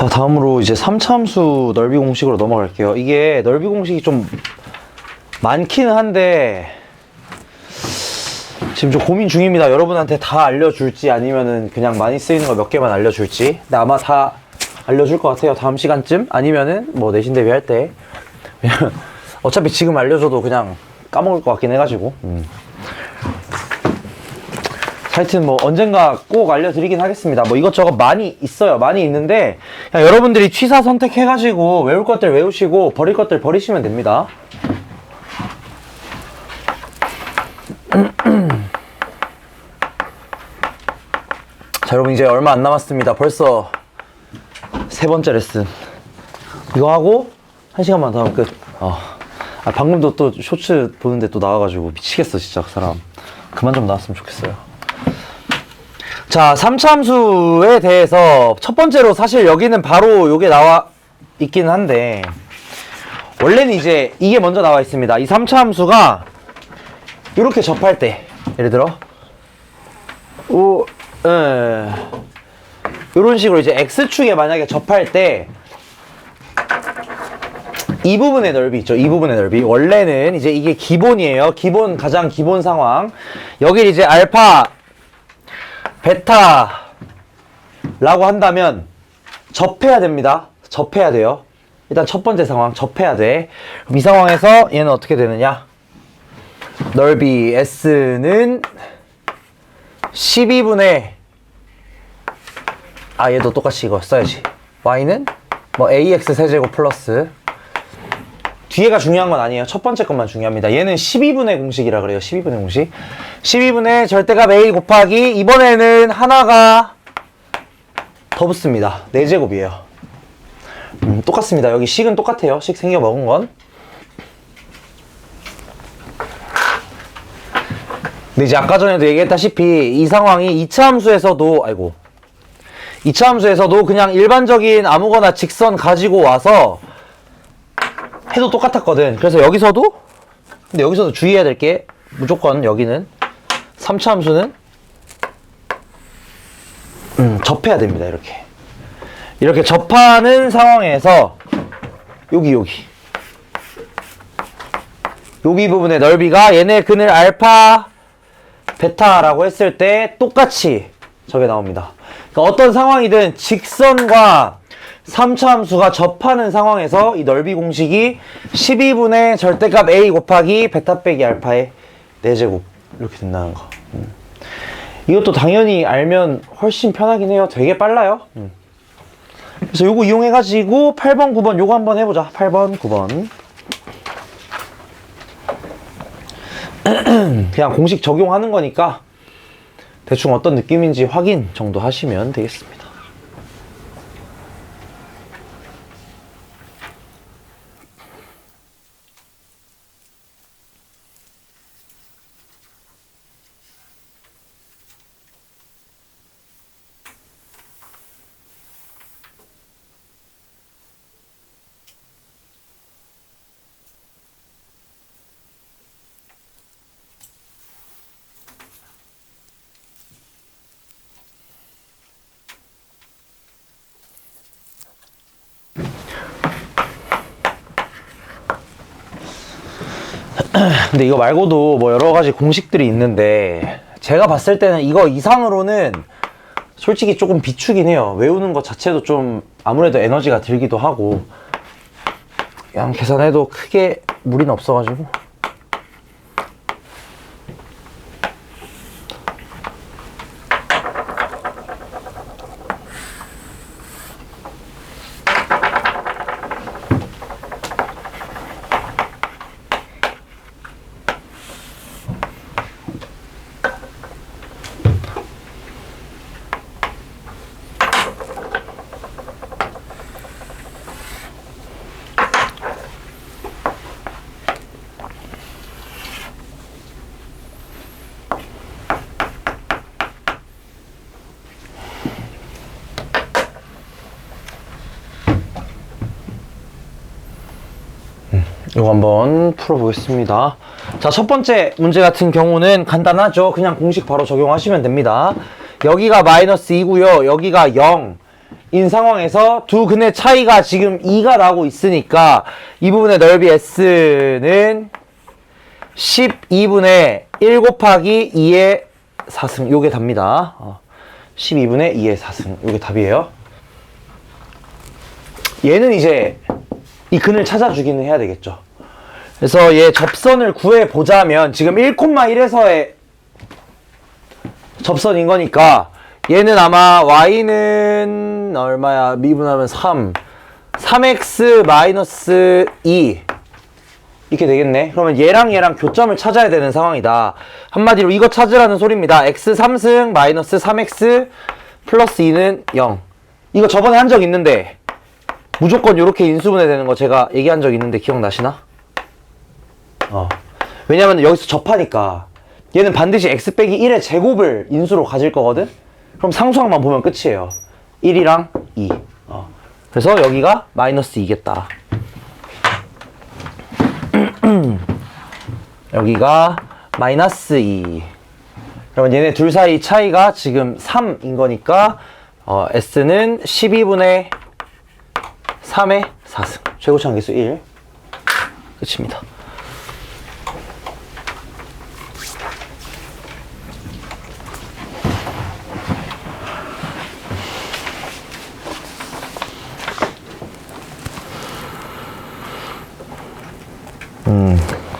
자, 다음으로 이제 3차 함수 넓이 공식으로 넘어갈게요. 이게 넓이 공식이 좀 많기는 한데 지금 좀 고민 중입니다. 여러분한테 다 알려줄지 아니면은 그냥 많이 쓰이는 거 몇 개만 알려줄지. 근데 아마 다 알려줄 것 같아요. 다음 시간쯤 아니면은 뭐 내신 대비할 때. 왜냐면 어차피 지금 알려줘도 그냥 까먹을 것 같긴 해가지고. 하여튼 뭐 언젠가 꼭 알려드리긴 하겠습니다. 뭐 이것저것 많이 있어요. 많이 있는데 그냥 여러분들이 취사 선택해가지고 외울 것들 외우시고 버릴 것들 버리시면 됩니다. 자, 여러분 이제 얼마 안 남았습니다. 벌써 세 번째 레슨. 이거 하고 1시간만 더 하면 끝. 방금도 또 쇼츠 보는데 또 나와가지고 미치겠어 진짜 그 사람. 그만 좀 나왔으면 좋겠어요. 자, 3차 함수에 대해서 첫 번째로 사실 여기는 바로 요게 나와 있긴 한데 원래는 이제 이게 먼저 나와 있습니다. 이 3차 함수가 이렇게 접할 때 예를 들어 이런 식으로 이제 X축에 만약에 접할 때 이 부분의 넓이 있죠. 이 부분의 넓이. 원래는 이제 이게 기본이에요. 가장 기본 상황. 여길 이제 알파, 베타 라고 한다면 접해야 됩니다. 접해야 돼요. 일단 첫 번째 상황 접해야 돼. 그럼 이 상황에서 얘는 어떻게 되느냐? 넓이 S는 12분의 얘도 똑같이 이거 써야지. Y는 뭐 AX 세제곱 플러스 뒤에가 중요한 건 아니에요. 첫 번째 것만 중요합니다. 얘는 12분의 공식이라 그래요. 12분의 공식. 12분의 절대값 A 곱하기 이번에는 하나가 더 붙습니다. 4제곱이에요. 똑같습니다. 여기 식은 똑같아요. 식 생겨 먹은 건. 근데 이제 아까 전에도 얘기했다시피 이 상황이 2차 함수에서도 2차 함수에서도 그냥 일반적인 아무거나 직선 가지고 와서 해도 똑같았거든. 그래서 여기서도 주의해야 될 게 무조건 여기는 3차 함수는 접해야 됩니다. 이렇게 접하는 상황에서 여기 부분의 넓이가 얘네 그늘 알파 베타라고 했을 때 똑같이 저게 나옵니다. 그러니까 어떤 상황이든 직선과 3차 함수가 접하는 상황에서 이 넓이 공식이 12분의 절대값 A 곱하기 베타 빼기 알파의 4제곱 이렇게 된다는 거. 이것도 당연히 알면 훨씬 편하긴 해요. 되게 빨라요. 그래서 요거 이용해가지고 8번, 9번 요거 한번 해보자. 8번, 9번. 그냥 공식 적용하는 거니까 대충 어떤 느낌인지 확인 정도 하시면 되겠습니다. 근데 이거 말고도 뭐 여러 가지 공식들이 있는데 제가 봤을 때는 이거 이상으로는 솔직히 조금 비추긴 해요. 외우는 것 자체도 좀 아무래도 에너지가 들기도 하고 그냥 계산해도 크게 무리는 없어가지고 이거 한번 풀어보겠습니다. 자, 첫 번째 문제 같은 경우는 간단하죠. 그냥 공식 바로 적용하시면 됩니다. 여기가 마이너스 2고요. 여기가 0. 인 상황에서 두 근의 차이가 지금 2가 나고 있으니까 이 부분의 넓이 S는 12분의 1 곱하기 2의 4승. 요게 답니다. 12분의 2의 4승. 요게 답이에요. 얘는 이제 이 근을 찾아주기는 해야 되겠죠. 그래서 얘 접선을 구해보자면 지금 1,1에서의 접선인 거니까 얘는 아마 y는 얼마야? 미분하면 3x 마이너스 2 이렇게 되겠네. 그러면 얘랑 얘랑 교점을 찾아야 되는 상황이다. 한마디로 이거 찾으라는 소리입니다. x 3승 마이너스 3x 플러스 2는 0. 이거 저번에 한 적 있는데 무조건 이렇게 인수분해 되는 거 제가 얘기한 적 있는데 기억나시나? 왜냐면 여기서 접하니까 얘는 반드시 x 빼기 1의 제곱을 인수로 가질 거거든? 그럼 상수항만 보면 끝이에요. 1이랑 2. 그래서 여기가 마이너스 2겠다. 여기가 마이너스 2. 그러면 얘네 둘 사이 차이가 지금 3인 거니까 S는 12분의 3의 4승. 최고차항계수 1. 끝입니다.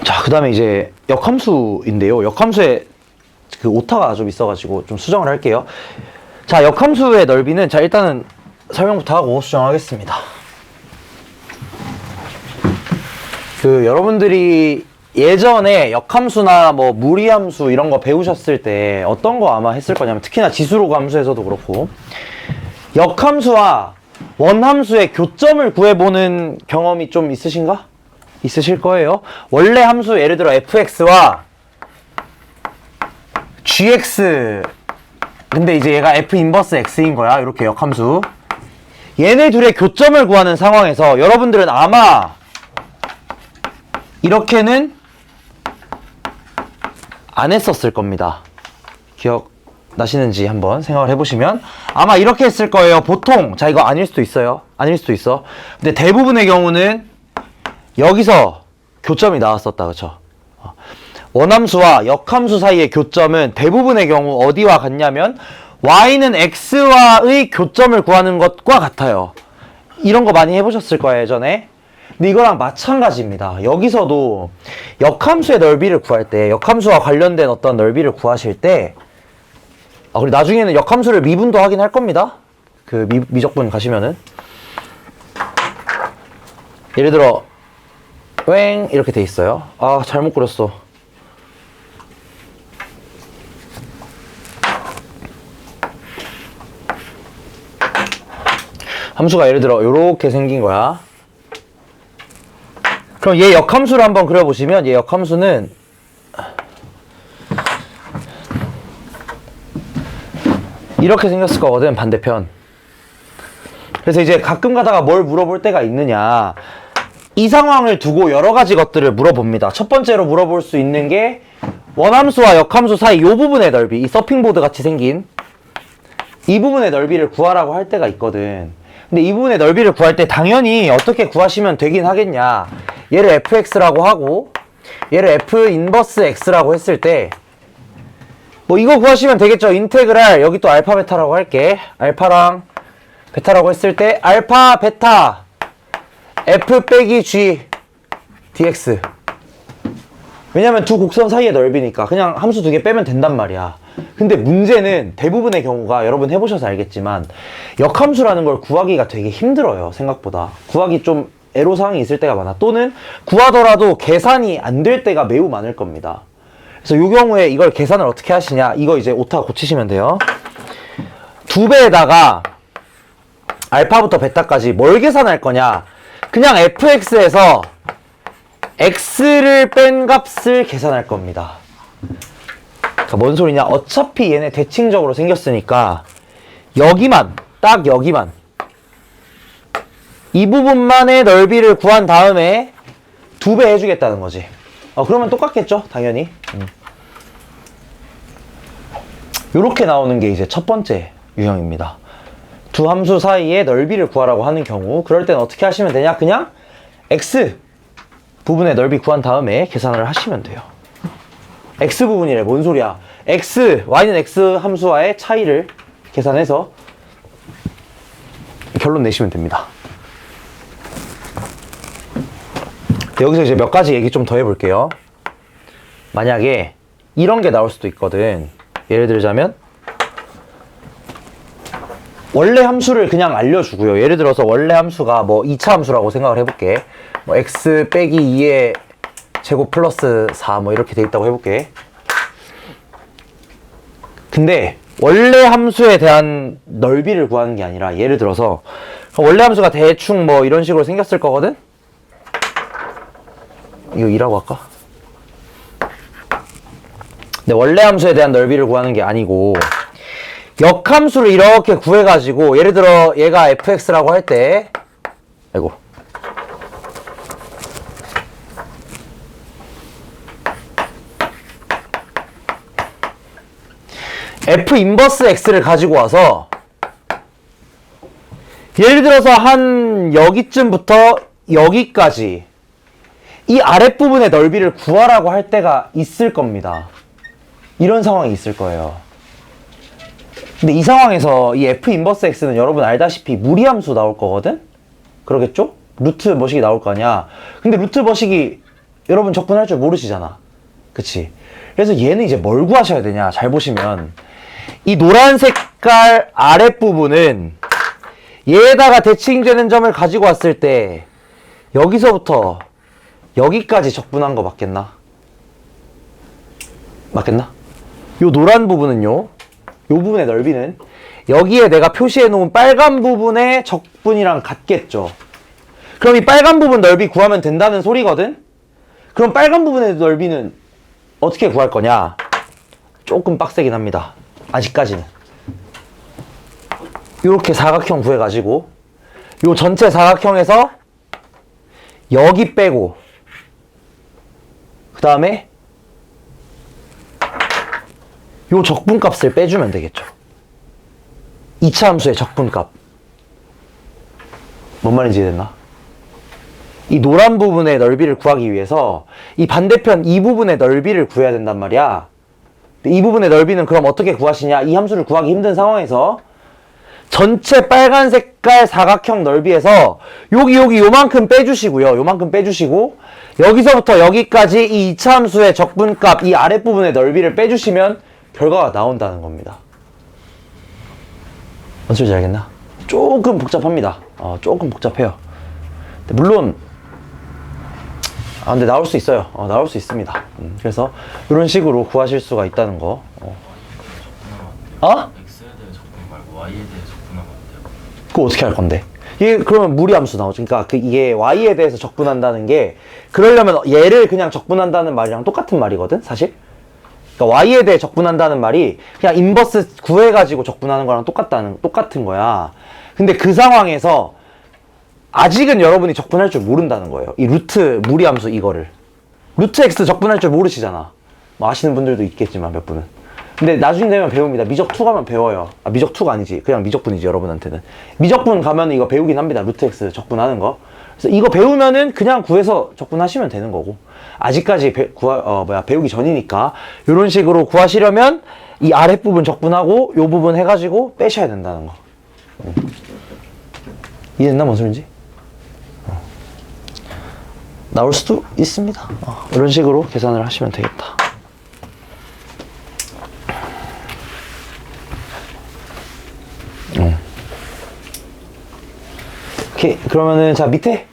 자, 그 다음에 이제 역함수인데요. 역함수에 그 오타가 좀 있어가지고 좀 수정을 할게요. 자, 역함수의 넓이는, 자, 일단은 설명부터 하고 수정하겠습니다. 여러분들이 예전에 역함수나 뭐 무리함수 이런 거 배우셨을 때 어떤 거 아마 했을 거냐면, 특히나 지수로 함수에서도 그렇고, 역함수와 원함수의 교점을 구해보는 경험이 좀 있으신가? 있으실 거예요. 원래 함수 예를 들어 fx와 gx, 근데 이제 얘가 f 인버스 x인 거야. 이렇게 역함수. 얘네 둘의 교점을 구하는 상황에서 여러분들은 아마 이렇게는 안 했었을 겁니다. 기억나시는지 한번 생각을 해보시면 아마 이렇게 했을 거예요. 보통. 자, 이거 아닐 수도 있어요. 아닐 수도 있어. 근데 대부분의 경우는 여기서 교점이 나왔었다. 그쵸? 원함수와 역함수 사이의 교점은 대부분의 경우 어디와 같냐면 y는 x와의 교점을 구하는 것과 같아요. 이런 거 많이 해보셨을 거예요, 예전에. 근데 이거랑 마찬가지입니다. 여기서도 역함수의 넓이를 구할 때, 역함수와 관련된 어떤 넓이를 구하실 때, 그리고 나중에는 역함수를 미분도 하긴 할 겁니다. 그 미적분 가시면은. 예를 들어 웽 이렇게 돼 있어요. 아, 잘못 그렸어. 함수가 예를 들어 요렇게 생긴 거야. 그럼 얘 역함수를 한번 그려보시면, 얘 역함수는 이렇게 생겼을 거거든, 반대편. 그래서 이제 가끔 가다가 뭘 물어볼 때가 있느냐, 이 상황을 두고 여러 가지 것들을 물어봅니다. 첫 번째로 물어볼 수 있는 게 원함수와 역함수 사이 이 부분의 넓이, 이 서핑보드 같이 생긴 이 부분의 넓이를 구하라고 할 때가 있거든. 근데 이 부분의 넓이를 구할 때 당연히 어떻게 구하시면 되긴 하겠냐, 얘를 fx라고 하고 얘를 f 인버스 x라고 했을 때 뭐 이거 구하시면 되겠죠. 인테그랄, 여기 또 알파 베타라고 할게. 알파랑 베타라고 했을 때 알파 베타 f 빼기 g dx. 왜냐면 두 곡선 사이의 넓이니까 그냥 함수 두 개 빼면 된단 말이야. 근데 문제는 대부분의 경우가, 여러분 해보셔서 알겠지만, 역함수라는 걸 구하기가 되게 힘들어요. 생각보다 구하기 좀 애로사항이 있을 때가 많아. 또는 구하더라도 계산이 안 될 때가 매우 많을 겁니다. 그래서 이 경우에 이걸 계산을 어떻게 하시냐, 이거 이제 오타 고치시면 돼요. 2배에다가 알파부터 베타까지 뭘 계산할 거냐, 그냥 fx에서 x를 뺀 값을 계산할 겁니다. 그러니까 뭔 소리냐, 어차피 얘네 대칭적으로 생겼으니까 여기만, 딱 여기만, 이 부분만의 넓이를 구한 다음에 2배 해주겠다는 거지. 그러면 똑같겠죠, 당연히. 요렇게 나오는 게 이제 첫 번째 유형입니다. 두 함수 사이의 넓이를 구하라고 하는 경우, 그럴 때는 어떻게 하시면 되냐? 그냥 x 부분의 넓이 구한 다음에 계산을 하시면 돼요. x 부분이래. 뭔 소리야? y는 x 함수와의 차이를 계산해서 결론 내시면 됩니다. 여기서 이제 몇 가지 얘기 좀 더 해볼게요. 만약에 이런 게 나올 수도 있거든. 예를 들자면 원래 함수를 그냥 알려주고요. 예를 들어서 원래 함수가 뭐 2차 함수라고 생각을 해볼게. 뭐 x 빼기 2의 제곱 플러스 4 뭐 이렇게 돼 있다고 해볼게. 근데 원래 함수에 대한 넓이를 구하는 게 아니라, 예를 들어서 원래 함수가 대충 뭐 이런 식으로 생겼을 거거든? 이거 2라고 할까? 근데 원래 함수에 대한 넓이를 구하는 게 아니고 역함수를 이렇게 구해가지고, 예를 들어 얘가 fx라고 할 때, 아이고, f 인버스 x를 가지고 와서 예를 들어서 한 여기쯤부터 여기까지 이 아랫부분의 넓이를 구하라고 할 때가 있을 겁니다. 이런 상황이 있을 거예요. 근데 이 상황에서 이 f 인버스 x는 여러분 알다시피 무리함수 나올 거거든? 그러겠죠? 루트 뭐식이 나올 거 아니야. 근데 루트 뭐식이 여러분 적분할 줄 모르시잖아. 그치? 그래서 얘는 이제 뭘 구하셔야 되냐? 잘 보시면 이 노란 색깔 아랫부분은 얘에다가 대칭되는 점을 가지고 왔을 때 여기서부터 여기까지 적분한 거 맞겠나? 맞겠나? 요 노란 부분은요, 요 부분의 넓이는 여기에 내가 표시해 놓은 빨간 부분의 적분이랑 같겠죠. 그럼 이 빨간 부분 넓이 구하면 된다는 소리거든? 그럼 빨간 부분의 넓이는 어떻게 구할 거냐? 조금 빡세긴 합니다. 아직까지는. 요렇게 사각형 구해가지고 요 전체 사각형에서 여기 빼고 그 다음에 요 적분값을 빼주면 되겠죠. 2차 함수의 적분값. 뭔 말인지 이해됐나? 이 노란 부분의 넓이를 구하기 위해서 이 반대편 이 부분의 넓이를 구해야 된단 말이야. 이 부분의 넓이는 그럼 어떻게 구하시냐? 이 함수를 구하기 힘든 상황에서 전체 빨간 색깔 사각형 넓이에서 여기 요만큼 빼주시고요. 요만큼 빼주시고 여기서부터 여기까지 이 2차 함수의 적분값, 이 아랫부분의 넓이를 빼주시면 결과가 나온다는 겁니다. 뭔 소리인지 알겠나? 조금 복잡합니다. 조금 복잡해요. 물론 근데 나올 수 있어요. 나올 수 있습니다. 그래서 이런 식으로 구하실 수가 있다는 거. x에 대해 적분 말고 y에 대해 적분하면 안 돼요? 그거 어떻게 할 건데? 이게 그러면 무리함수 나오죠. 그러니까 이게 y에 대해서 적분한다는 게, 그러려면 얘를 그냥 적분한다는 말이랑 똑같은 말이거든, 사실. 그러니까 y에 대해 적분한다는 말이 그냥 인버스 구해가지고 적분하는 거랑 똑같은 거야. 근데 그 상황에서 아직은 여러분이 적분할 줄 모른다는 거예요. 이 루트 무리함수 이거를. 루트 x 적분할 줄 모르시잖아. 뭐 아시는 분들도 있겠지만 몇 분은. 근데 나중에 되면 배웁니다. 미적2 가면 배워요. 미적2가 아니지. 그냥 미적분이지, 여러분한테는. 미적분 가면 이거 배우긴 합니다. 루트 x 적분하는 거. 그래서 이거 배우면은 그냥 구해서 적분하시면 되는 거고. 아직까지 배우기 전이니까 이런 식으로 구하시려면 이 아랫부분 적분하고 요 부분 해가지고 빼셔야 된다는 거. 이해됐나? 뭔 소린지? 나올 수도 있습니다. 이런 식으로 계산을 하시면 되겠다. 오케이. 그러면은 자, 밑에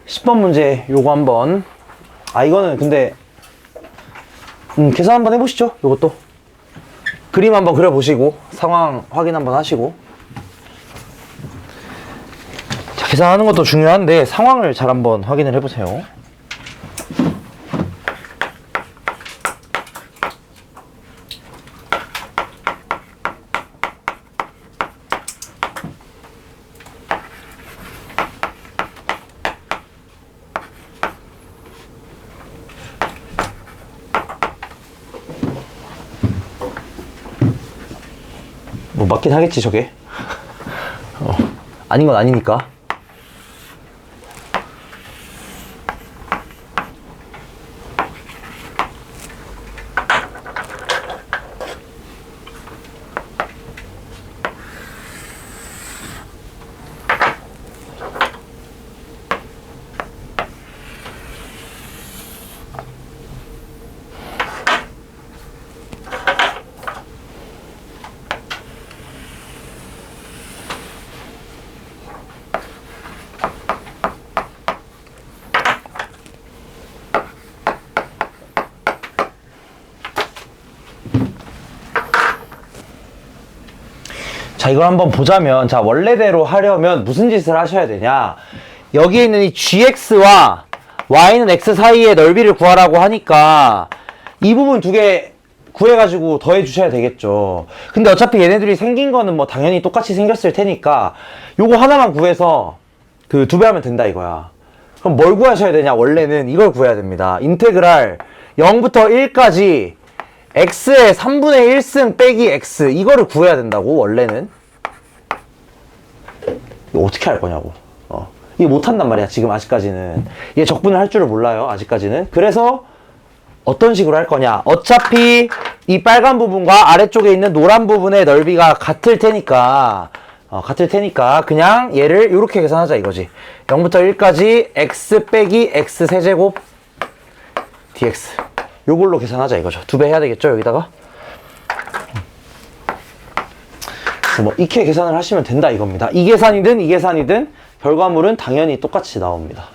10번 문제 요거 한번, 이거는 근데 계산 한번 해보시죠. 요것도 그림 한번 그려보시고 상황 확인 한번 하시고. 자, 계산하는 것도 중요한데 상황을 잘 한번 확인을 해보세요. 뭐 맞긴 하겠지 저게. 아닌 건 아니니까. 자, 이걸 한번 보자면, 자, 원래대로 하려면 무슨 짓을 하셔야 되냐. 여기에 있는 이 gx와 y는 x 사이의 넓이를 구하라고 하니까 이 부분 두 개 구해가지고 더해 주셔야 되겠죠. 근데 어차피 얘네들이 생긴 거는 뭐 당연히 똑같이 생겼을 테니까 요거 하나만 구해서 그 2배 하면 된다 이거야. 그럼 뭘 구하셔야 되냐. 원래는 이걸 구해야 됩니다. 인테그랄 0부터 1까지 x의 3분의 1승 빼기 x, 이거를 구해야 된다고. 원래는 이거 어떻게 할 거냐고. 이게 못한단 말이야 지금. 아직까지는 얘 적분을 할 줄을 몰라요 아직까지는. 그래서 어떤 식으로 할 거냐. 어차피 이 빨간 부분과 아래쪽에 있는 노란 부분의 넓이가 같을 테니까 그냥 얘를 이렇게 계산하자 이거지. 0부터 1까지 x 빼기 x 세제곱 dx, 요걸로 계산하자 이거죠. 2배 해야 되겠죠 여기다가. 뭐 이렇게 계산을 하시면 된다 이겁니다. 이 계산이든 이 계산이든 결과물은 당연히 똑같이 나옵니다.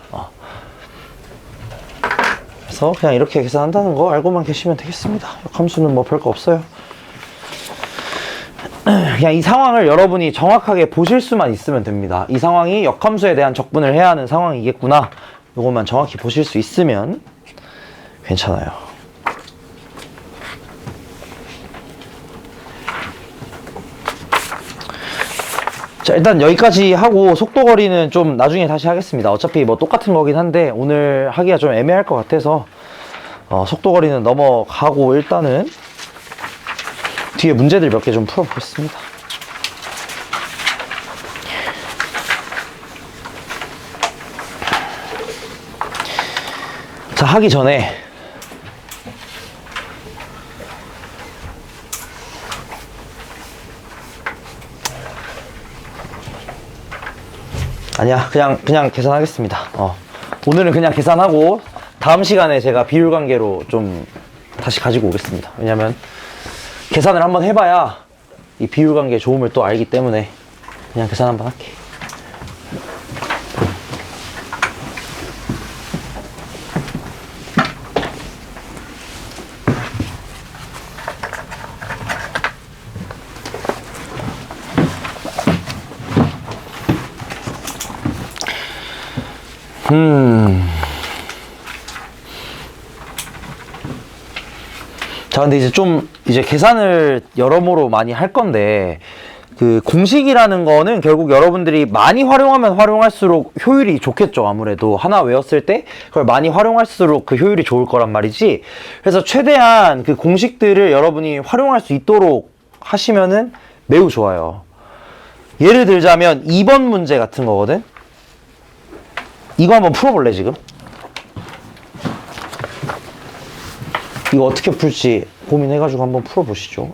그래서 그냥 이렇게 계산한다는 거 알고만 계시면 되겠습니다. 역함수는 뭐 별거 없어요. 그냥 이 상황을 여러분이 정확하게 보실 수만 있으면 됩니다. 이 상황이 역함수에 대한 적분을 해야 하는 상황이겠구나, 이것만 정확히 보실 수 있으면 괜찮아요. 자, 일단 여기까지 하고 속도거리는 좀 나중에 다시 하겠습니다. 어차피 뭐 똑같은 거긴 한데 오늘 하기가 좀 애매할 것 같아서 속도거리는 넘어가고 일단은 뒤에 문제들 몇 개 좀 풀어보겠습니다. 자, 하기 전에 아니야, 그냥 계산하겠습니다. 오늘은 그냥 계산하고 다음 시간에 제가 비율관계로 좀 다시 가지고 오겠습니다. 왜냐면 계산을 한번 해봐야 이 비율관계의 좋음을 또 알기 때문에 그냥 계산 한번 할게. 자, 근데 이제 계산을 여러모로 많이 할 건데, 그 공식이라는 거는 결국 여러분들이 많이 활용하면 활용할수록 효율이 좋겠죠. 아무래도 하나 외웠을 때 그걸 많이 활용할수록 그 효율이 좋을 거란 말이지. 그래서 최대한 그 공식들을 여러분이 활용할 수 있도록 하시면은 매우 좋아요. 예를 들자면 2번 문제 같은 거거든. 이거 한번 풀어볼래 지금? 이거 어떻게 풀지 고민해가지고 한번 풀어보시죠.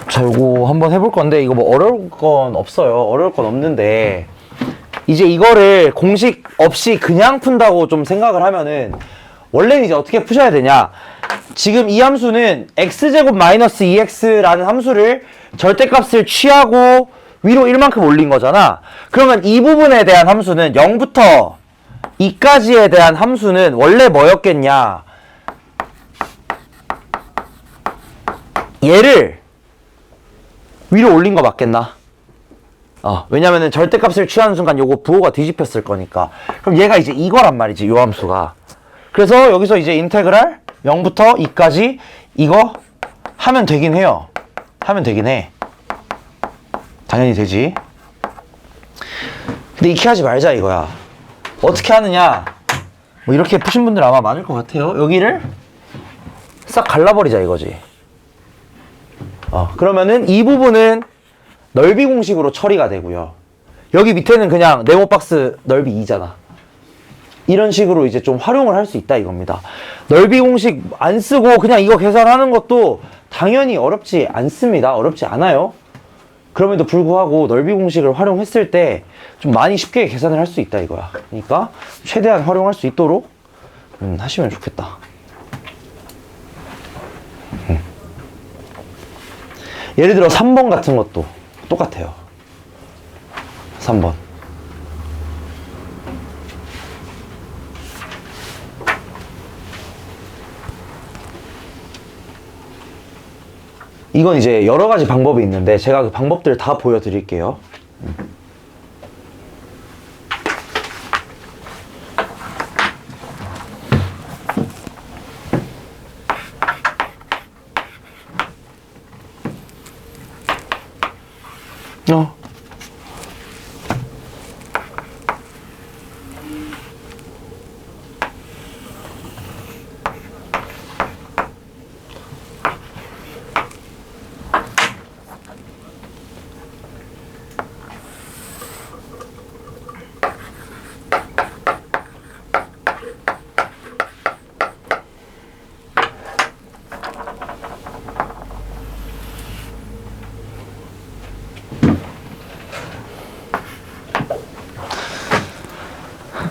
자, 요거 한번 해볼 건데, 이거 뭐 어려울 건 없어요. 어려울 건 없는데, 이제 이거를 공식 없이 그냥 푼다고 좀 생각을 하면은, 원래는 이제 어떻게 푸셔야 되냐. 지금 이 함수는 x제곱 마이너스 2x라는 함수를 절대값을 취하고 위로 1만큼 올린 거잖아. 그러면 이 부분에 대한 함수는 0부터 이까지에 대한 함수는 원래 뭐였겠냐? 얘를 위로 올린 거 맞겠나? 왜냐면은 절대값을 취하는 순간 요거 부호가 뒤집혔을 거니까. 그럼 얘가 이제 이거란 말이지, 요 함수가. 그래서 여기서 이제 인테그랄 0부터 2까지 이거 하면 되긴 해요. 하면 되긴 해. 당연히 되지. 근데 이렇게 하지 말자 이거야. 어떻게 하느냐? 뭐 이렇게 푸신 분들 아마 많을 것 같아요. 여기를 싹 갈라버리자 이거지. 그러면은 이 부분은 넓이 공식으로 처리가 되고요. 여기 밑에는 그냥 네모박스 넓이 2잖아. 이런 식으로 이제 좀 활용을 할 수 있다 이겁니다. 넓이 공식 안 쓰고 그냥 이거 계산하는 것도 당연히 어렵지 않습니다. 어렵지 않아요. 그럼에도 불구하고 넓이 공식을 활용했을 때 좀 많이 쉽게 계산을 할 수 있다 이거야. 그러니까 최대한 활용할 수 있도록 하시면 좋겠다. 예를 들어 3번 같은 것도 똑같아요. 3번. 이건 이제 여러 가지 방법이 있는데 제가 그 방법들을 다 보여드릴게요.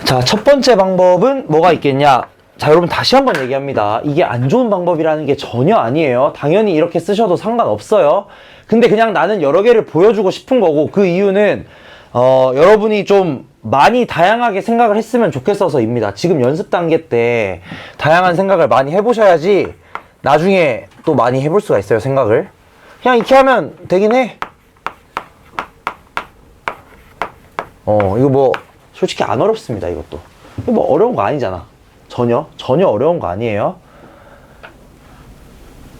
자, 첫 번째 방법은 뭐가 있겠냐? 자, 여러분 다시 한번 얘기합니다. 이게 안 좋은 방법이라는 게 전혀 아니에요. 당연히 이렇게 쓰셔도 상관없어요. 근데 그냥 나는 여러 개를 보여주고 싶은 거고, 그 이유는 여러분이 좀 많이 다양하게 생각을 했으면 좋겠어서입니다. 지금 연습 단계 때 다양한 생각을 많이 해보셔야지 나중에 또 많이 해볼 수가 있어요, 생각을. 그냥 이렇게 하면 되긴 해. 이거 뭐 솔직히 안 어렵습니다, 이것도. 이거 뭐 어려운 거 아니잖아. 전혀 어려운 거 아니에요.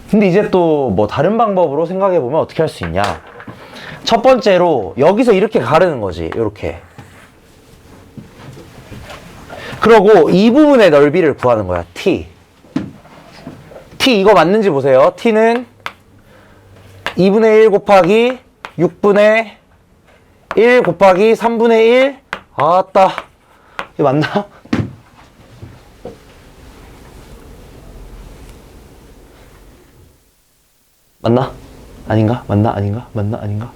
근데 이제 또 뭐 다른 방법으로 생각해보면 어떻게 할 수 있냐. 첫 번째로 여기서 이렇게 가르는 거지, 이렇게. 그러고 이 부분의 넓이를 구하는 거야, t. t 이거 맞는지 보세요. t는 2분의 1 곱하기 6분의 1 곱하기 3분의 1. 아따, 이거 맞나? 맞나? 아닌가? 맞나? 아닌가? 맞나? 아닌가?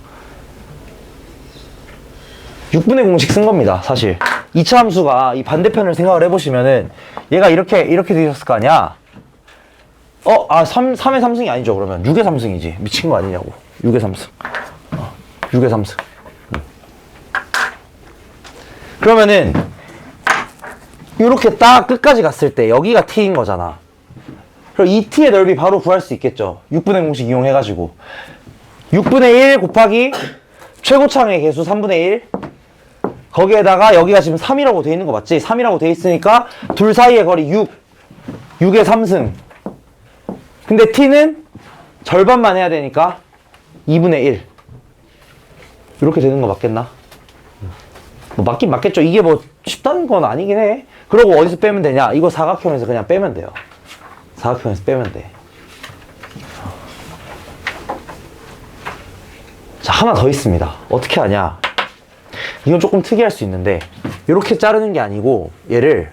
6분의 공식 쓴 겁니다, 사실. 2차 함수가 이 반대편을 생각을 해보시면은 얘가 이렇게 되셨을 거 아니야? 3의 3승이 아니죠, 그러면. 6의 3승이지. 미친 거 아니냐고. 6의 3승. 6의 3승. 그러면은 이렇게 딱 끝까지 갔을 때 여기가 t인 거잖아. 그럼 이 t의 넓이 바로 구할 수 있겠죠. 6분의 공식 이용해가지고 6분의 1 곱하기 최고창의 개수 3분의 1 거기에다가 여기가 지금 3이라고 돼 있는 거 맞지? 3이라고 돼 있으니까 둘 사이의 거리 6의 3승. 근데 t는 절반만 해야 되니까 2분의 1 이렇게 되는 거 맞겠나? 뭐 맞긴 맞겠죠. 이게 뭐 쉽다는 건 아니긴 해. 그러고 어디서 빼면 되냐? 이거 사각형에서 그냥 빼면 돼요. 사각형에서 빼면 돼. 자, 하나 더 있습니다. 어떻게 하냐? 이건 조금 특이할 수 있는데 이렇게 자르는 게 아니고 얘를,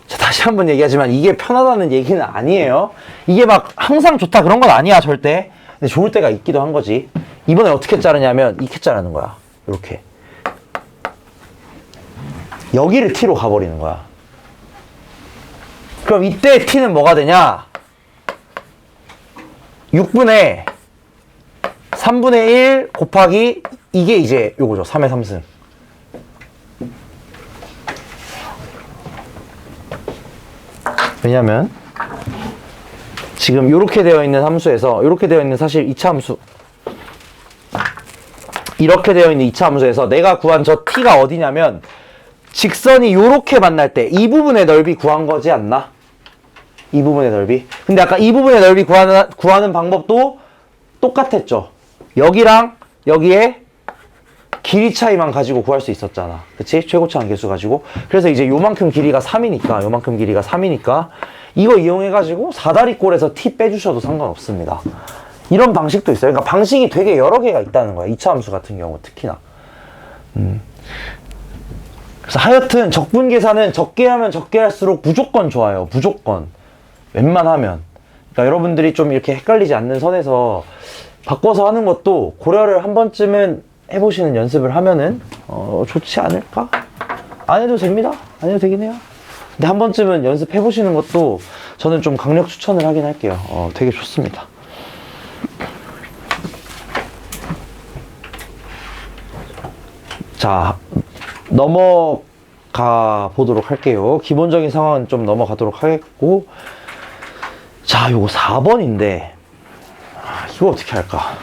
자, 다시 한번 얘기하지만 이게 편하다는 얘기는 아니에요. 이게 막 항상 좋다 그런 건 아니야, 절대. 근데 좋을 때가 있기도 한 거지. 이번에 어떻게 자르냐면 이렇게 자르는 거야. 이렇게. 여기를 t로 가버리는 거야. 그럼 이때 t는 뭐가 되냐? 6분의 3분의 1 곱하기 이게 이제 요거죠. 3의 3승. 왜냐면 지금 이렇게 되어 있는 함수에서 이렇게 되어 있는 사실 2차 함수 이렇게 되어 있는 2차 함수에서 내가 구한 저 t가 어디냐면 직선이 이렇게 만날 때 이 부분의 넓이 구한 거지 않나? 이 부분의 넓이. 근데 아까 이 부분의 넓이 구하는 방법도 똑같았죠. 여기랑 여기에 길이 차이만 가지고 구할 수 있었잖아. 그치? 최고차 한계수 가지고. 그래서 이제 요만큼 길이가 3이니까 이거 이용해가지고 사다리꼴에서 t 빼주셔도 상관없습니다. 이런 방식도 있어요. 그러니까 방식이 되게 여러 개가 있다는 거야. 2차 함수 같은 경우 특히나. 그래서 하여튼 적분 계산은 적게 하면 적게 할수록 무조건 좋아요. 무조건. 웬만하면. 그러니까 여러분들이 좀 이렇게 헷갈리지 않는 선에서 바꿔서 하는 것도 고려를 한 번쯤은 해보시는 연습을 하면은 좋지 않을까? 안 해도 됩니다. 안 해도 되긴 해요. 근데 한 번쯤은 연습해보시는 것도 저는 좀 강력 추천을 하긴 할게요. 되게 좋습니다. 자, 넘어가 보도록 할게요. 기본적인 상황은 좀 넘어가도록 하겠고, 자, 요거 4번인데 이거 어떻게 할까?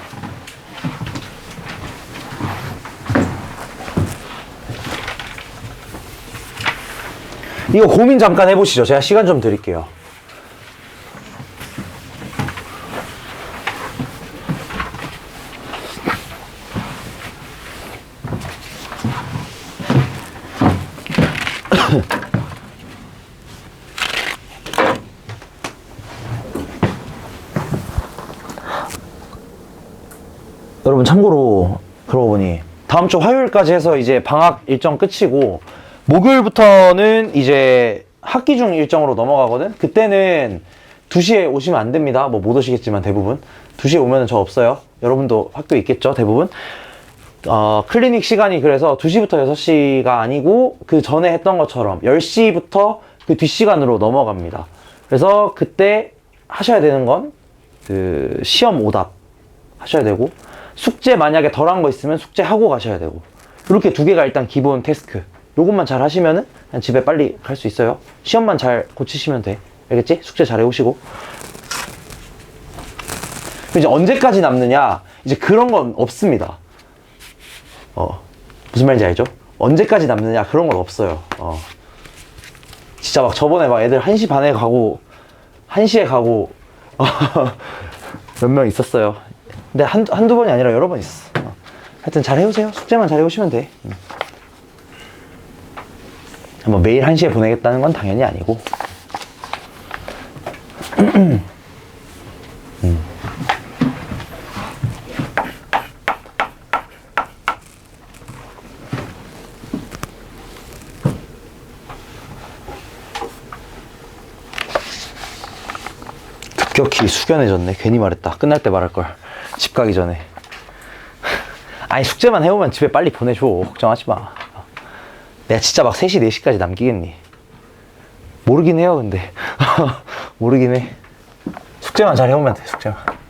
이거 고민 잠깐 해보시죠. 제가 시간 좀 드릴게요. 여러분 참고로 그러고 보니 다음 주 화요일까지 해서 이제 방학 일정 끝이고 목요일부터는 이제 학기 중 일정으로 넘어가거든. 그때는 2시에 오시면 안 됩니다. 뭐 못 오시겠지만 대부분 2시에 오면 저 없어요. 여러분도 학교 있겠죠 대부분. 클리닉 시간이 그래서 2시부터 6시가 아니고 그 전에 했던 것처럼 10시부터 그 뒷시간으로 넘어갑니다. 그래서 그때 하셔야 되는 건 그 시험 오답 하셔야 되고, 숙제 만약에 덜한 거 있으면 숙제하고 가셔야 되고, 이렇게 두 개가 일단 기본 태스크. 요것만 잘 하시면은 그냥 집에 빨리 갈 수 있어요. 시험만 잘 고치시면 돼. 알겠지? 숙제 잘 해오시고. 이제 언제까지 남느냐? 이제 그런 건 없습니다. 무슨 말인지 알죠? 언제까지 남느냐? 그런 건 없어요. 진짜 막 저번에 막 애들 1시 반에 가고 1시에 가고 몇 명 있었어요. 근데 한두 번이 아니라 여러 번 있어. 하여튼 잘 해오세요. 숙제만 잘 해오시면 돼. 뭐 매일 1시에 보내겠다는 건 당연히 아니고. 급격히 숙연해졌네. 괜히 말했다. 끝날 때 말할걸. 집 가기 전에. 아니 숙제만 해오면 집에 빨리 보내줘. 걱정하지 마. 내가 진짜 막 3시, 4시까지 남기겠니? 모르긴 해요 근데. 모르긴 해. 숙제만 잘 해오면 돼. 숙제만.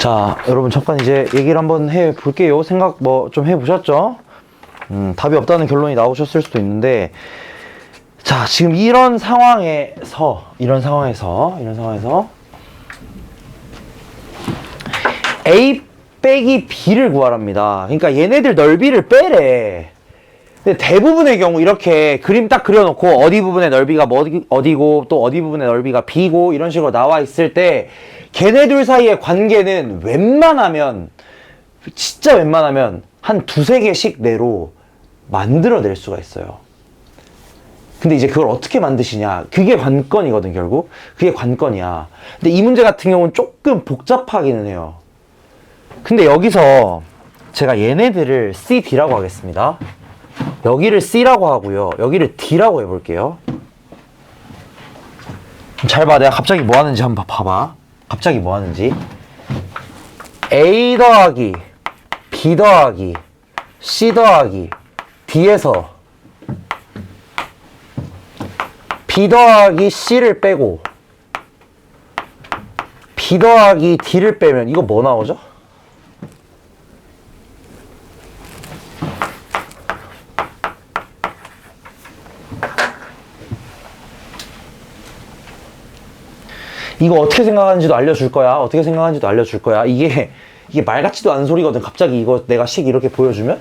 자, 여러분 잠깐 이제 얘기를 한번 해볼게요. 생각 뭐 좀 해보셨죠? 답이 없다는 결론이 나오셨을 수도 있는데, 자, 지금 이런 상황에서 A 빼기 B를 구하랍니다. 그러니까 얘네들 넓이를 빼래. 근데 대부분의 경우 이렇게 그림 딱 그려놓고 어디 부분의 넓이가 뭐 어디고 또 어디 부분의 넓이가 B고 이런 식으로 나와 있을 때 걔네들 사이의 관계는 진짜 웬만하면 한 두세 개씩 내로 만들어낼 수가 있어요. 근데 이제 그걸 어떻게 만드시냐, 그게 관건이거든. 결국 그게 관건이야. 근데 이 문제 같은 경우는 조금 복잡하기는 해요. 근데 여기서 제가 얘네들을 C, D라고 하겠습니다. 여기를 C라고 하고요, 여기를 D라고 해볼게요. 잘 봐, 내가 갑자기 뭐 하는지 한번 봐봐. 갑자기 뭐 하는지. A 더하기 B 더하기 C 더하기 D에서 B 더하기 C를 빼고 B 더하기 D를 빼면 이거 뭐 나오죠? 이거 어떻게 생각하는지도 알려줄 거야. 이게 말 같지도 않은 소리거든. 갑자기 이거 내가 식 이렇게 보여주면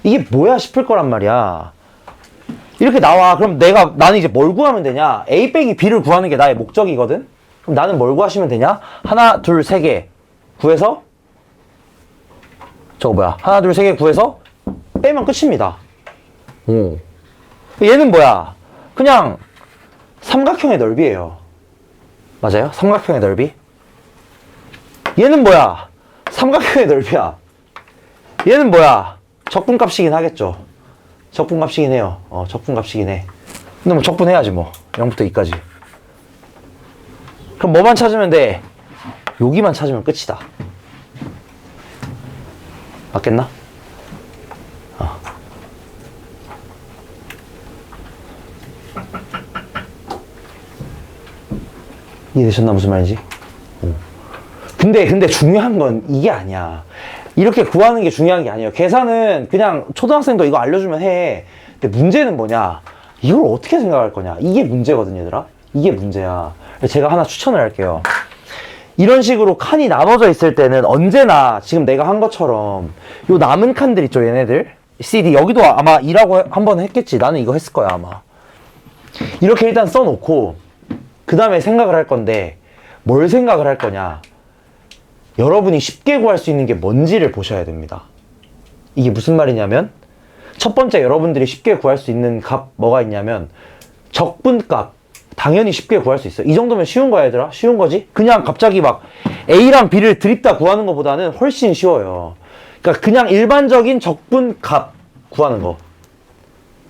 이게 뭐야 싶을 거란 말이야. 이렇게 나와. 그럼 나는 이제 뭘 구하면 되냐? A 빼기 B를 구하는 게 나의 목적이거든. 그럼 나는 뭘 구하시면 되냐? 하나, 둘, 세 개 구해서 하나, 둘, 세 개 구해서 빼면 끝입니다. 오. 얘는 뭐야? 그냥 삼각형의 넓이에요. 맞아요? 삼각형의 넓이. 얘는 뭐야? 삼각형의 넓이야. 얘는 뭐야? 적분값이긴 하겠죠. 적분값이긴 해요. 적분값이긴 해. 근데 뭐 적분해야지 뭐. 0부터 2까지. 그럼 뭐만 찾으면 돼? 여기만 찾으면 끝이다. 맞겠나? 이해되셨나? 무슨 말인지? 근데 중요한 건 이게 아니야. 이렇게 구하는 게 중요한 게 아니에요. 계산은 그냥 초등학생도 이거 알려주면 해. 근데 문제는 뭐냐? 이걸 어떻게 생각할 거냐? 이게 문제거든, 얘들아. 이게 문제야. 제가 하나 추천을 할게요. 이런 식으로 칸이 나눠져 있을 때는 언제나 지금 내가 한 것처럼 요 남은 칸들 있죠, 얘네들. C, D. 여기도 아마 2라고 한번 했겠지. 나는 이거 했을 거야, 아마. 이렇게 일단 써놓고 그 다음에 생각을 할 건데, 뭘 생각을 할 거냐? 여러분이 쉽게 구할 수 있는 게 뭔지를 보셔야 됩니다. 이게 무슨 말이냐면, 첫 번째 여러분들이 쉽게 구할 수 있는 값 뭐가 있냐면 적분값. 당연히 쉽게 구할 수 있어요. 이 정도면 쉬운 거야, 얘들아. 쉬운 거지? 그냥 갑자기 막 A랑 B를 드립다 구하는 것보다는 훨씬 쉬워요. 그러니까 그냥 일반적인 적분값 구하는 거.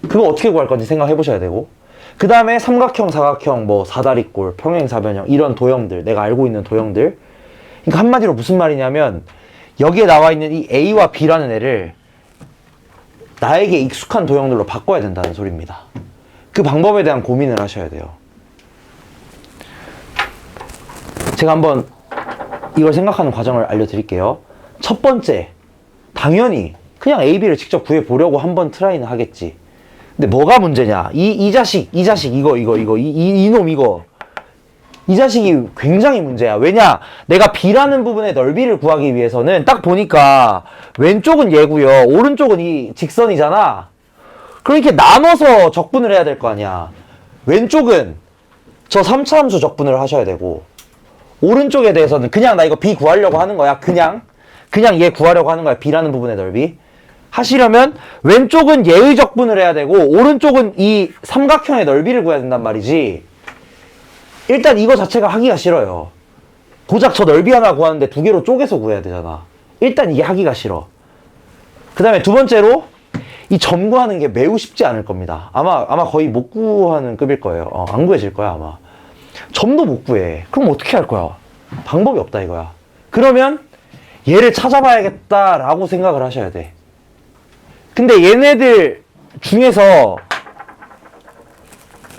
그거 어떻게 구할 건지 생각해 보셔야 되고, 그 다음에 삼각형, 사각형, 뭐 사다리꼴, 평행사변형, 이런 도형들, 내가 알고 있는 도형들. 그러니까 한마디로 무슨 말이냐면, 여기에 나와 있는 이 A와 B라는 애를 나에게 익숙한 도형들로 바꿔야 된다는 소리입니다. 그 방법에 대한 고민을 하셔야 돼요. 제가 한번 이걸 생각하는 과정을 알려드릴게요. 첫 번째, 당연히 그냥 A, B를 직접 구해보려고 한번 트라이는 하겠지. 근데 뭐가 문제냐? 이 자식, 이놈, 이 자식이 굉장히 문제야. 왜냐? 내가 B라는 부분의 넓이를 구하기 위해서는 딱 보니까 왼쪽은 얘고요, 오른쪽은 이 직선이잖아. 그러니까 나눠서 적분을 해야 될 거 아니야. 왼쪽은 저 3차 함수 적분을 하셔야 되고, 오른쪽에 대해서는 그냥 나 이거 B 구하려고 하는 거야. 그냥 얘 구하려고 하는 거야. B라는 부분의 넓이. 하시려면 왼쪽은 얘의 적분을 해야 되고, 오른쪽은 이 삼각형의 넓이를 구해야 된단 말이지. 일단 이거 자체가 하기가 싫어요. 고작 저 넓이 하나 구하는데 두 개로 쪼개서 구해야 되잖아. 일단 이게 하기가 싫어. 그 다음에 두 번째로, 이 점 구하는 게 매우 쉽지 않을 겁니다. 아마 거의 못 구하는 급일 거예요. 안 구해질 거야, 아마. 점도 못 구해. 그럼 어떻게 할 거야? 방법이 없다, 이거야. 그러면 얘를 찾아봐야겠다라고 생각을 하셔야 돼. 근데 얘네들 중에서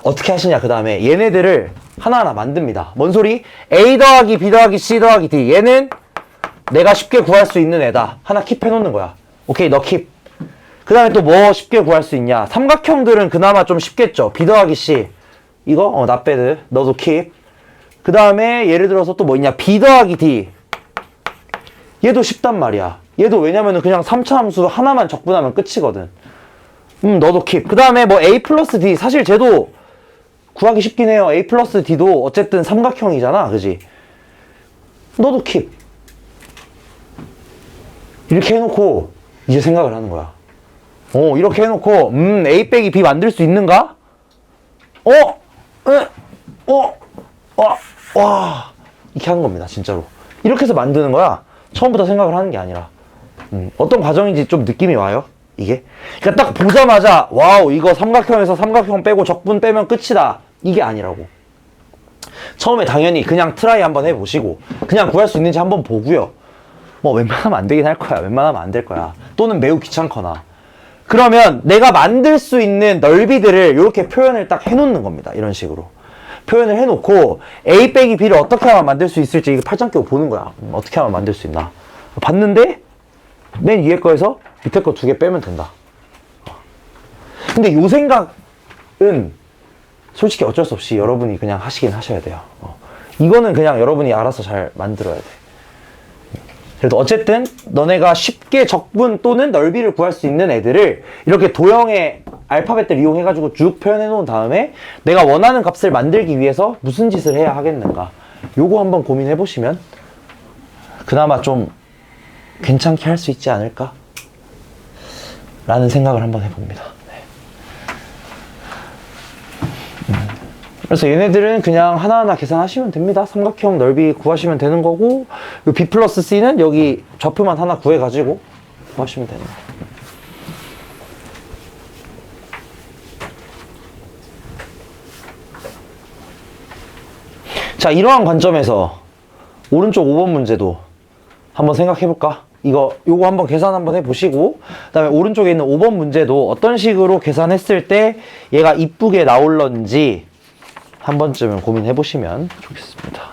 어떻게 하시냐, 그 다음에 얘네들을 하나하나 만듭니다. 뭔 소리? A 더하기 B 더하기 C 더하기 D. 얘는 내가 쉽게 구할 수 있는 애다. 하나 킵 해놓는 거야. 오케이, 너 킵. 그 다음에 또 뭐 쉽게 구할 수 있냐. 삼각형들은 그나마 좀 쉽겠죠. B 더하기 C. 이거? not bad. 너도 킵. 그 다음에 예를 들어서 또 뭐 있냐. B 더하기 D. 얘도 쉽단 말이야. 얘도 왜냐면은 그냥 3차 함수 하나만 적분하면 끝이거든. 너도 킵. 그 다음에 뭐 A 플러스 D. 사실 쟤도 구하기 쉽긴 해요. A 플러스 D도 어쨌든 삼각형이잖아. 그지? 너도 킵. 이렇게 해놓고 이제 생각을 하는 거야. 이렇게 해놓고 A 빼기 B 만들 수 있는가? 와 이렇게 하는 겁니다. 진짜로. 이렇게 해서 만드는 거야. 처음부터 생각을 하는 게 아니라. 어떤 과정인지 좀 느낌이 와요. 이게. 그러니까 딱 보자마자 와우 이거 삼각형에서 삼각형 빼고 적분 빼면 끝이다. 이게 아니라고. 처음에 당연히 그냥 트라이 한번 해보시고 그냥 구할 수 있는지 한번 보고요. 뭐 웬만하면 안 되긴 할 거야. 웬만하면 안 될 거야. 또는 매우 귀찮거나. 그러면 내가 만들 수 있는 넓이들을 이렇게 표현을 딱 해놓는 겁니다. 이런 식으로. 표현을 해놓고 A 빼기 B를 어떻게 하면 만들 수 있을지 이거 팔짱 끼고 보는 거야. 어떻게 하면 만들 수 있나. 봤는데 맨 위에 거에서 밑에 거 2개 빼면 된다. 근데 요 생각은 솔직히 어쩔 수 없이 여러분이 그냥 하시긴 하셔야 돼요. 이거는 그냥 여러분이 알아서 잘 만들어야 돼. 그래도 어쨌든 너네가 쉽게 적분 또는 넓이를 구할 수 있는 애들을 이렇게 도형의 알파벳들 이용해가지고 쭉 표현해 놓은 다음에 내가 원하는 값을 만들기 위해서 무슨 짓을 해야 하겠는가. 요거 한번 고민해 보시면 그나마 좀 괜찮게 할 수 있지 않을까? 라는 생각을 한번 해봅니다. 그래서 얘네들은 그냥 하나하나 계산하시면 됩니다. 삼각형 넓이 구하시면 되는 거고 요 B 플러스 C는 여기 좌표만 하나 구해가지고 구하시면 되는 거예요. 자, 이러한 관점에서 오른쪽 5번 문제도 한번 생각해볼까? 요거 한번 계산 한번 해보시고 그 다음에 오른쪽에 있는 5번 문제도 어떤 식으로 계산했을 때 얘가 이쁘게 나올런지 한 번쯤은 고민해 보시면 좋겠습니다.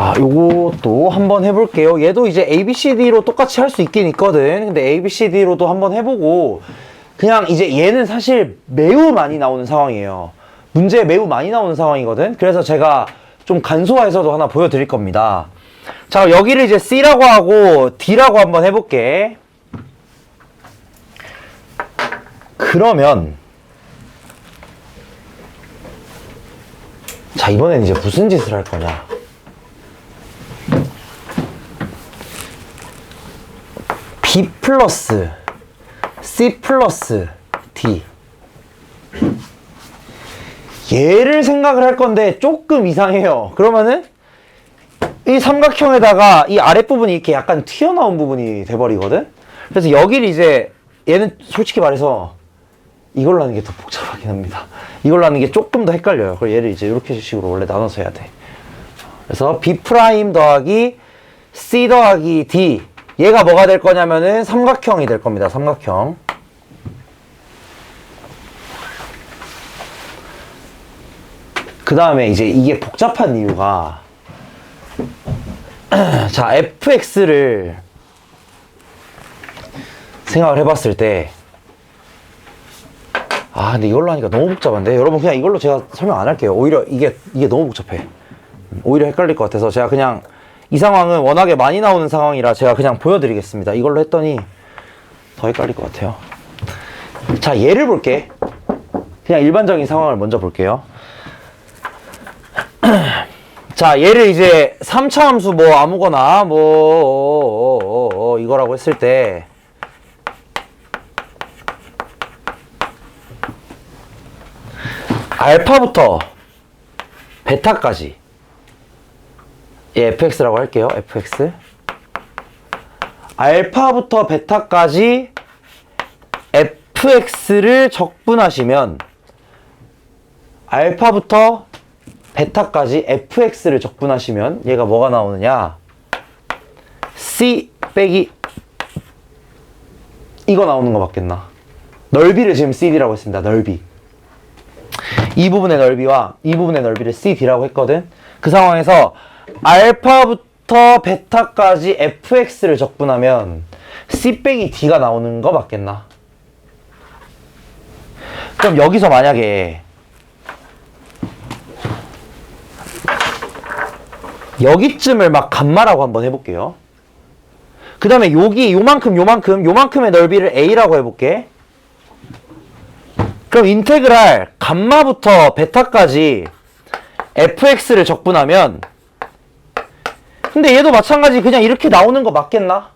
자, 요것도 한번 해볼게요. 얘도 이제 ABCD로 똑같이 할 수 있긴 있거든. 근데 ABCD로도 한번 해보고, 그냥 이제 얘는 사실 매우 많이 나오는 상황이에요. 문제에 매우 많이 나오는 상황이거든. 그래서 제가 좀 간소화해서도 하나 보여드릴 겁니다. 자, 여기를 이제 C라고 하고 D라고 한번 해볼게. 그러면 자, 이번엔 이제 무슨 짓을 할 거냐. B 플러스 C 플러스 D, 얘를 생각을 할 건데 조금 이상해요. 그러면은 이 삼각형에다가 이 아랫부분이 이렇게 약간 튀어나온 부분이 돼버리거든. 그래서 여기를 이제 얘는 솔직히 말해서 이걸로 하는 게 더 복잡하긴 합니다. 이걸로 하는 게 조금 더 헷갈려요. 그래서 얘를 이제 이렇게 식으로 원래 나눠서 해야 돼. 그래서 B 프라임 더하기 C 더하기 D, 얘가 뭐가 될 거냐면은 삼각형이 될 겁니다. 삼각형. 그 다음에 이제 이게 복잡한 이유가 자, fx를 생각을 해봤을 때 근데 이걸로 하니까 너무 복잡한데? 여러분, 그냥 이걸로 제가 설명 안 할게요. 오히려 이게 너무 복잡해. 오히려 헷갈릴 것 같아서 제가 그냥 이 상황은 워낙에 많이 나오는 상황이라 제가 그냥 보여드리겠습니다. 이걸로 했더니 더 헷갈릴 것 같아요. 자, 얘를 볼게. 그냥 일반적인 상황을 먼저 볼게요. 자, 얘를 이제 3차 함수 뭐 아무거나 이거라고 했을 때 알파부터 베타까지, 예, fx라고 할게요. fx. 알파부터 베타까지 fx를 적분하시면, 알파부터 베타까지 fx를 적분하시면 얘가 뭐가 나오느냐, c 빼기 이거 나오는 거 맞겠나? 넓이를 지금 cd라고 했습니다. 넓이. 이 부분의 넓이와 이 부분의 넓이를 cd라고 했거든. 그 상황에서 알파부터 베타까지 fx를 적분하면 c 빼기 d가 나오는 거 맞겠나? 그럼 여기서 만약에 여기쯤을 막 감마라고 한번 해볼게요. 그 다음에 여기 요만큼의 넓이를 a라고 해볼게. 그럼 인테그랄 감마부터 베타까지 fx를 적분하면, 근데 얘도 마찬가지 그냥 이렇게 나오는 거 맞겠나?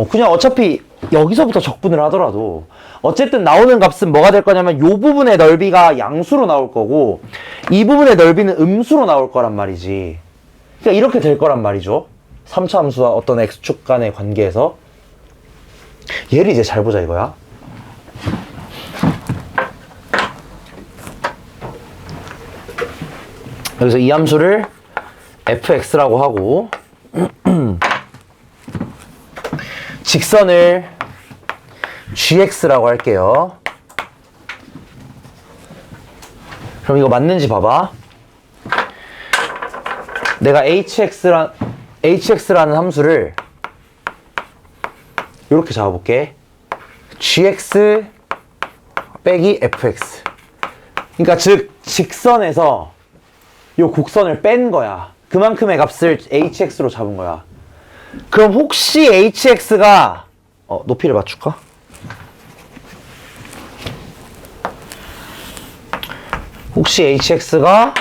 그냥 어차피 여기서부터 적분을 하더라도 어쨌든 나오는 값은 뭐가 될 거냐면 요 부분의 넓이가 양수로 나올 거고 이 부분의 넓이는 음수로 나올 거란 말이지. 그러니까 이렇게 될 거란 말이죠. 3차 함수와 어떤 x축 간의 관계에서. 얘를 이제 잘 보자 이거야. 여기서 이 함수를 fx라고 하고 직선을 gx라고 할게요. 그럼 이거 맞는지 봐봐. 내가 hx라는 함수를 이렇게 잡아볼게. gx 빼기 fx. 그러니까 즉 직선에서 요 곡선을 뺀 거야. 그만큼의 값을 hx로 잡은 거야. 그럼 혹시 hx가 높이를 맞출까? 혹시 hx가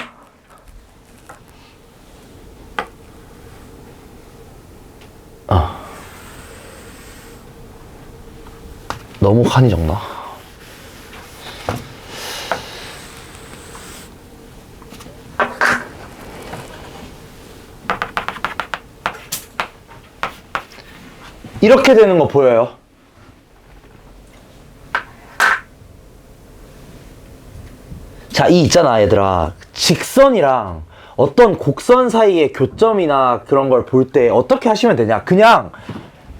너무 칸이 적나? 이렇게 되는 거 보여요? 자, 이 있잖아 얘들아, 직선이랑 어떤 곡선 사이의 교점이나 그런 걸 볼 때 어떻게 하시면 되냐, 그냥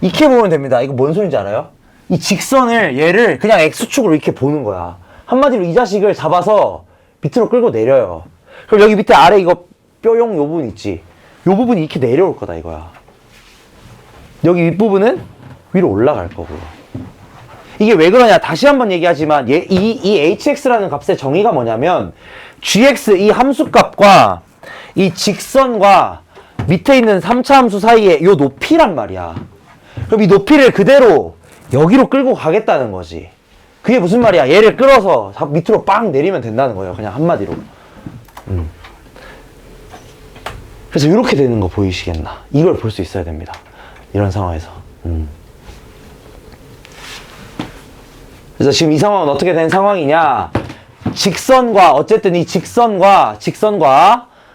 이렇게 보면 됩니다. 이거 뭔 소린지 알아요? 이 직선을, 얘를 그냥 x축으로 이렇게 보는 거야. 한마디로 이 자식을 잡아서 밑으로 끌고 내려요. 그럼 여기 밑에 아래 이거 뼈용 요 부분 있지. 요 부분이 이렇게 내려올 거다 이거야. 여기 윗부분은 위로 올라갈 거고요. 이게 왜 그러냐 다시 한번 얘기하지만 이 hx라는 값의 정의가 뭐냐면 gx 이 함수값과 이 직선과 밑에 있는 3차 함수 사이에 요 높이란 말이야. 그럼 이 높이를 그대로 여기로 끌고 가겠다는 거지. 그게 무슨 말이야? 얘를 끌어서 밑으로 빵 내리면 된다는 거예요. 그냥 한마디로. 그래서 이렇게 되는 거 보이시겠나? 이걸 볼 수 있어야 됩니다. 이런 상황에서. 그래서 지금 이 상황은 어떻게 된 상황이냐? 직선과 어쨌든 이 직선과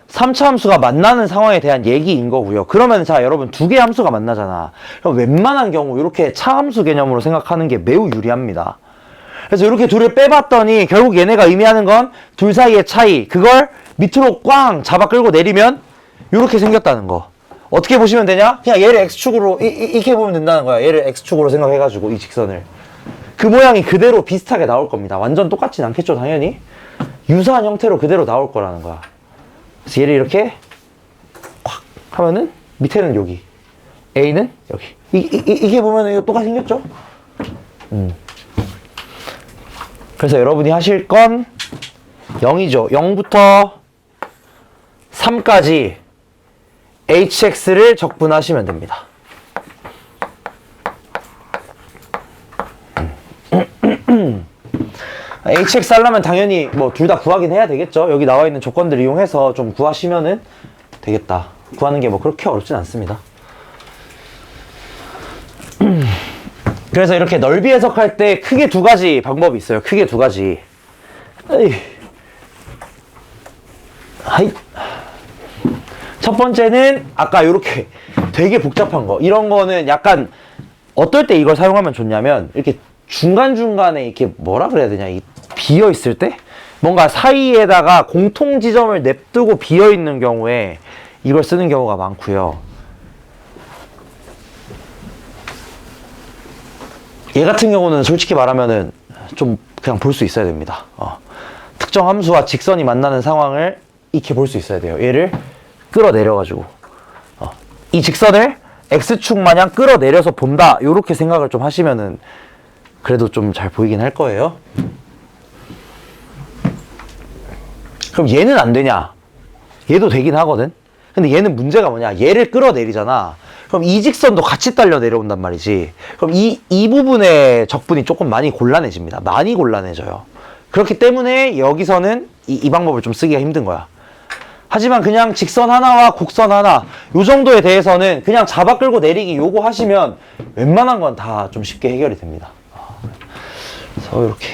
3차 함수가 만나는 상황에 대한 얘기인 거고요. 그러면 자 여러분 두 개의 함수가 만나잖아. 그럼 웬만한 경우 이렇게 차함수 개념으로 생각하는 게 매우 유리합니다. 그래서 이렇게 둘을 빼봤더니 결국 얘네가 의미하는 건 둘 사이의 차이. 그걸 밑으로 꽝 잡아 끌고 내리면 이렇게 생겼다는 거. 어떻게 보시면 되냐? 그냥 얘를 x축으로 이렇게 보면 된다는 거야. 얘를 x축으로 생각해가지고 이 직선을. 그 모양이 그대로 비슷하게 나올 겁니다. 완전 똑같진 않겠죠 당연히. 유사한 형태로 그대로 나올 거라는 거야. 그래서 얘를 이렇게 콱 하면은 밑에는 여기 A는 여기 이게 보면 이거 똑같이 생겼죠? 그래서 여러분이 하실 건 0이죠. 0부터 3까지 hx를 적분하시면 됩니다. hx 하려면 당연히 뭐 둘 다 구하긴 해야 되겠죠. 여기 나와 있는 조건들을 이용해서 좀 구하시면은 되겠다. 구하는 게 뭐 그렇게 어렵진 않습니다. 그래서 이렇게 넓이 해석할 때 크게 두 가지 방법이 있어요. 크게 두 가지. 하이. 첫 번째는 아까 이렇게 되게 복잡한 거. 이런 거는 약간 어떨 때 이걸 사용하면 좋냐면 이렇게 중간중간에 이렇게 뭐라 그래야 되냐. 이 비어 있을 때 뭔가 사이에다가 공통 지점을 냅두고 비어 있는 경우에 이걸 쓰는 경우가 많고요. 얘 같은 경우는 솔직히 말하면은 좀 그냥 볼 수 있어야 됩니다. 특정 함수와 직선이 만나는 상황을 이렇게 볼 수 있어야 돼요. 얘를 끌어내려가지고 이 직선을 x축 마냥 끌어내려서 본다. 요렇게 생각을 좀 하시면은 그래도 좀 잘 보이긴 할 거예요. 그럼 얘는 안 되냐? 얘도 되긴 하거든. 근데 얘는 문제가 뭐냐? 얘를 끌어내리잖아. 그럼 이 직선도 같이 딸려 내려온단 말이지. 그럼 이 부분의 적분이 조금 많이 곤란해집니다. 많이 곤란해져요. 그렇기 때문에 여기서는 이 방법을 좀 쓰기가 힘든 거야. 하지만 그냥 직선 하나와 곡선 하나 요 정도에 대해서는 그냥 잡아 끌고 내리기 요거 하시면 웬만한 건 다 좀 쉽게 해결이 됩니다. 그래서 이렇게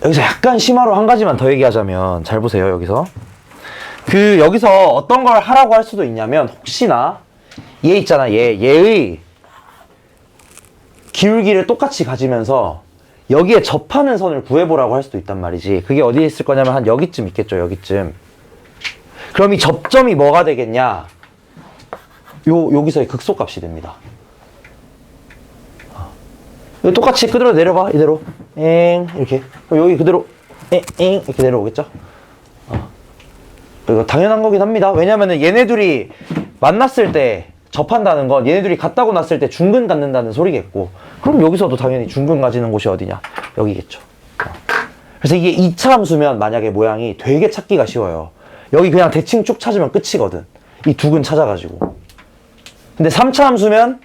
여기서 약간 심화로 한 가지만 더 얘기하자면 잘 보세요. 여기서 어떤 걸 하라고 할 수도 있냐면 혹시나 얘 있잖아. 얘의 기울기를 똑같이 가지면서 여기에 접하는 선을 구해보라고 할 수도 있단 말이지. 그게 어디에 있을 거냐면 한 여기쯤 있겠죠. 여기쯤. 그럼 이 접점이 뭐가 되겠냐? 여기서의 극소값이 됩니다. 똑같이 그대로 내려봐. 이대로 이렇게. 그럼 여기 그대로 이렇게 내려오겠죠. 이거 당연한 거긴 합니다. 왜냐면은 얘네들이 만났을 때 접한다는 건 얘네들이 같다고 났을 때 중근 갖는다는 소리겠고, 그럼 여기서도 당연히 중근 가지는 곳이 어디냐? 여기겠죠. 그래서 이게 2차 함수면 만약에 모양이 되게 찾기가 쉬워요. 여기 그냥 대칭 쭉 찾으면 끝이거든. 이 두 근 찾아가지고. 근데 3차 함수면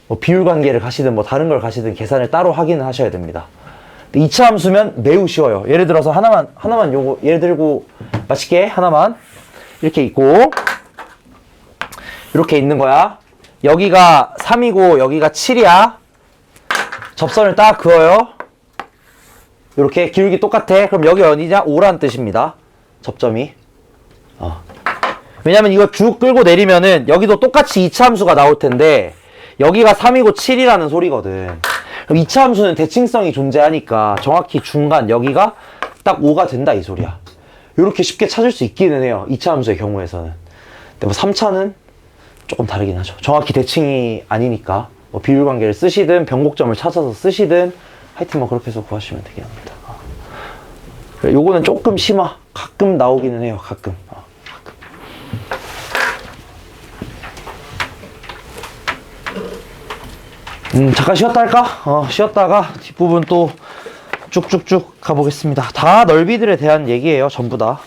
뭐 비율 관계를 가시든 뭐 다른 걸 가시든 계산을 따로 확인을 하셔야 됩니다. 2차 함수면 매우 쉬워요. 예를 들어서 하나만 요거 예를 들고 맛있게 하나만 이렇게 있고 이렇게 있는 거야. 여기가 3이고 여기가 7이야. 접선을 딱 그어요. 이렇게 기울기 똑같아. 그럼 여기 어디냐? 5라는 뜻입니다. 접점이. 왜냐면 이거 쭉 끌고 내리면은 여기도 똑같이 2차 함수가 나올 텐데 여기가 3이고 7이라는 소리거든. 그럼 2차 함수는 대칭성이 존재하니까 정확히 중간 여기가 딱 5가 된다 이 소리야. 이렇게 쉽게 찾을 수 있기는 해요. 2차 함수의 경우에서는. 근데 뭐 3차는 조금 다르긴 하죠. 정확히 대칭이 아니니까 뭐 비율 관계를 쓰시든 변곡점을 찾아서 쓰시든 하여튼 뭐 그렇게 해서 구하시면 되긴 합니다. 요거는 조금 심화. 가끔 나오기는 해요. 가끔. 잠깐 쉬었다 할까? 쉬었다가 뒷부분 또 쭉쭉쭉 가보겠습니다. 다 넓이들에 대한 얘기예요. 전부 다.